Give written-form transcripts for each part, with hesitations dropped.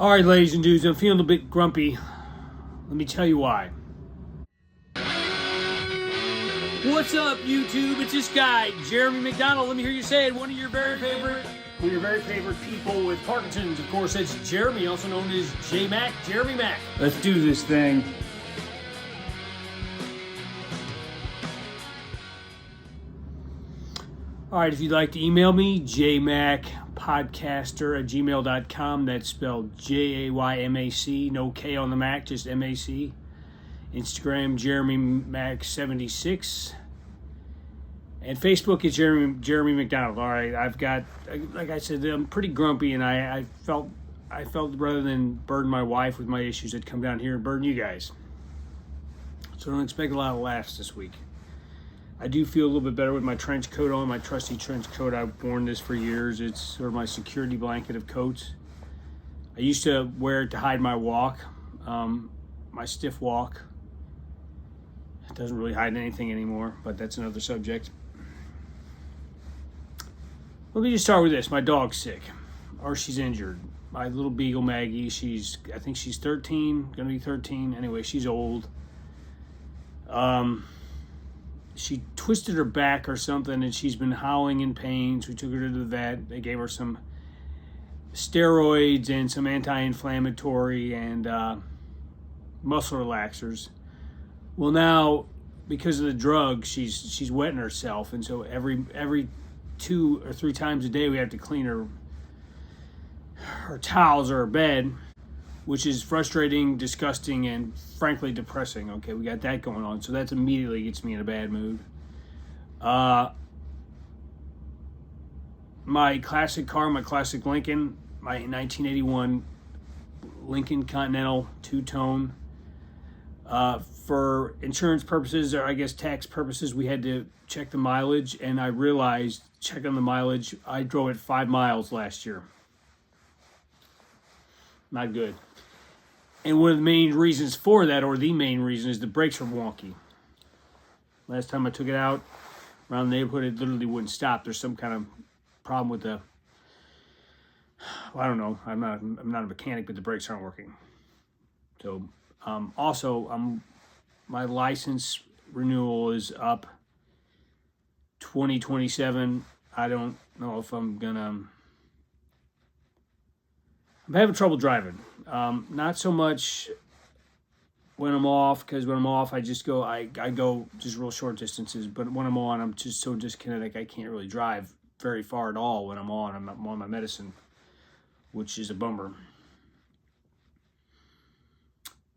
All right, ladies and dudes, I'm feeling a bit grumpy. Let me tell you why. What's up, YouTube? It's this guy, Jeremy McDonald. Let me hear you say it. One of your very favorite people with Parkinson's. Of course, that's Jeremy, also known as J-Mac, Jeremy Mac. Let's do this thing. All right, if you'd like to email me, Jaymacpodcaster@gmail.com. That's spelled Jaymac, no K on the Mac, just MAC. Instagram, Jeremy Mac 76. And Facebook is Jeremy McDonald. All right, I've got, like I said, I'm pretty grumpy, and I felt rather than burden my wife with my issues, I'd come down here and burden you guys. So don't expect a lot of laughs this week. I do feel a little bit better with my trench coat on, my trusty trench coat. I've worn this for years. It's sort of my security blanket of coats. I used to wear it to hide my walk, my stiff walk. It doesn't really hide anything anymore, but that's another subject. Let me just start with this. My dog's sick, or she's injured. My little beagle Maggie, I think she's 13, gonna be 13. Anyway, she's old. She twisted her back or something, and she's been howling in pain. So we took her to the vet. They gave her some steroids and some anti-inflammatory and muscle relaxers. Well, now because of the drug, she's wetting herself, and so every 2 or 3 times a day we have to clean her towels or her bed, which is frustrating, disgusting, and frankly depressing. Okay, we got that going on, so that immediately gets me in a bad mood. My classic car, my classic Lincoln, my 1981 Lincoln Continental two-tone. For insurance purposes, or I guess tax purposes, we had to check the mileage, and I realized, checking the mileage, I drove it 5 miles last year. Not good. And one of the main reasons for that, or the main reason, is the brakes are wonky. Last time I took it out around the neighborhood, it literally wouldn't stop. There's some kind of problem with the, well, I don't know. I'm not a mechanic, but the brakes aren't working. So, also, my license renewal is up 2027. I don't know if I'm having trouble driving. Not so much when I'm off, because when I'm off, I go just real short distances. But when I'm on, I'm just so dyskinetic, I can't really drive very far at all when I'm on. I'm on my medicine, which is a bummer.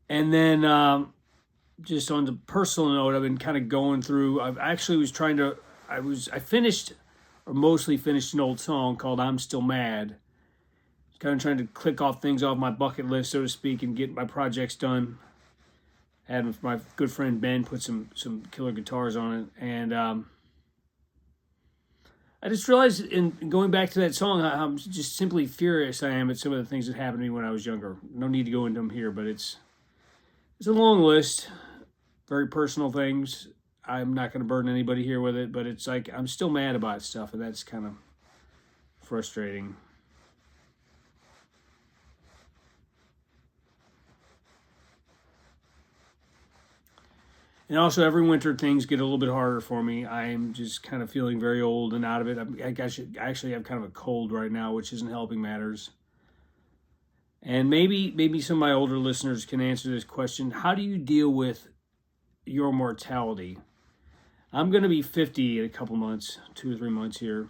And then just on the personal note, I've been kind of going through, I finished, or mostly finished, an old song called I'm Still Mad. Kind of trying to click off things off my bucket list, so to speak, and get my projects done. Had my good friend Ben put some killer guitars on it, and I just realized in going back to that song, how just simply furious I am at some of the things that happened to me when I was younger. No need to go into them here, but it's a long list, very personal things. I'm not going to burden anybody here with it, but it's like I'm still mad about stuff, and that's kind of frustrating. And also, every winter, things get a little bit harder for me. I'm just kind of feeling very old and out of it. I actually have kind of a cold right now, which isn't helping matters. And maybe some of my older listeners can answer this question. How do you deal with your mortality? I'm going to be 50 in a couple months, 2 or 3 months here.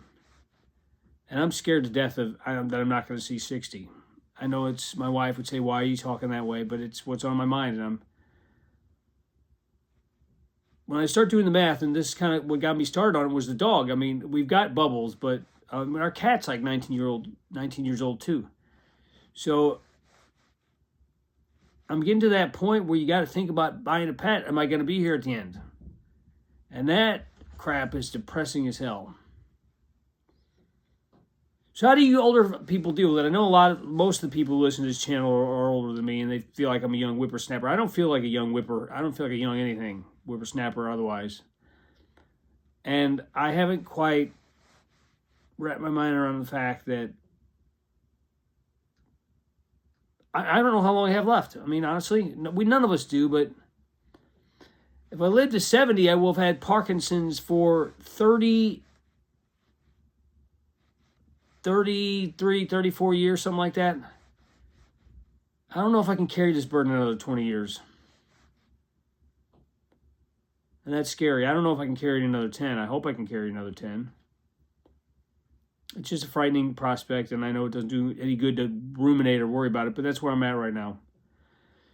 And I'm scared to death that I'm not going to see 60. I know my wife would say, why are you talking that way? But it's what's on my mind, and when I start doing the math, and this is kind of what got me started on it, was the dog. I mean, we've got Bubbles, but our cat's like 19 years old too. So I'm getting to that point where you got to think about buying a pet. Am I going to be here at the end? And that crap is depressing as hell. So how do you older people deal with it? I know most of the people who listen to this channel are older than me, and they feel like I'm a young whippersnapper. I don't feel like a young I don't feel like a young anything, whippersnapper or otherwise. And I haven't quite wrapped my mind around the fact that I don't know how long I have left. I mean, honestly, none of us do, but if I live to 70, I will have had Parkinson's for 33, 34 years, something like that. I don't know if I can carry this burden another 20 years. And that's scary. I don't know if I can carry it another 10. I hope I can carry another 10. It's just a frightening prospect, and I know it doesn't do any good to ruminate or worry about it, but that's where I'm at right now.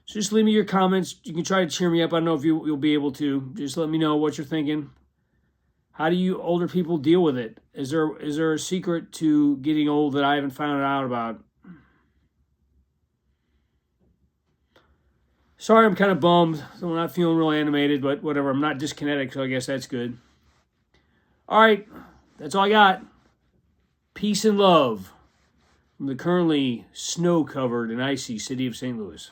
So just leave me your comments. You can try to cheer me up. I don't know if you'll be able to. Just let me know what you're thinking. How do you older people deal with it? Is there a secret to getting old that I haven't found out about? Sorry, I'm kind of bummed. I'm not feeling real animated, but whatever. I'm not dyskinetic, so I guess that's good. All right, that's all I got. Peace and love from the currently snow-covered and icy city of St. Louis.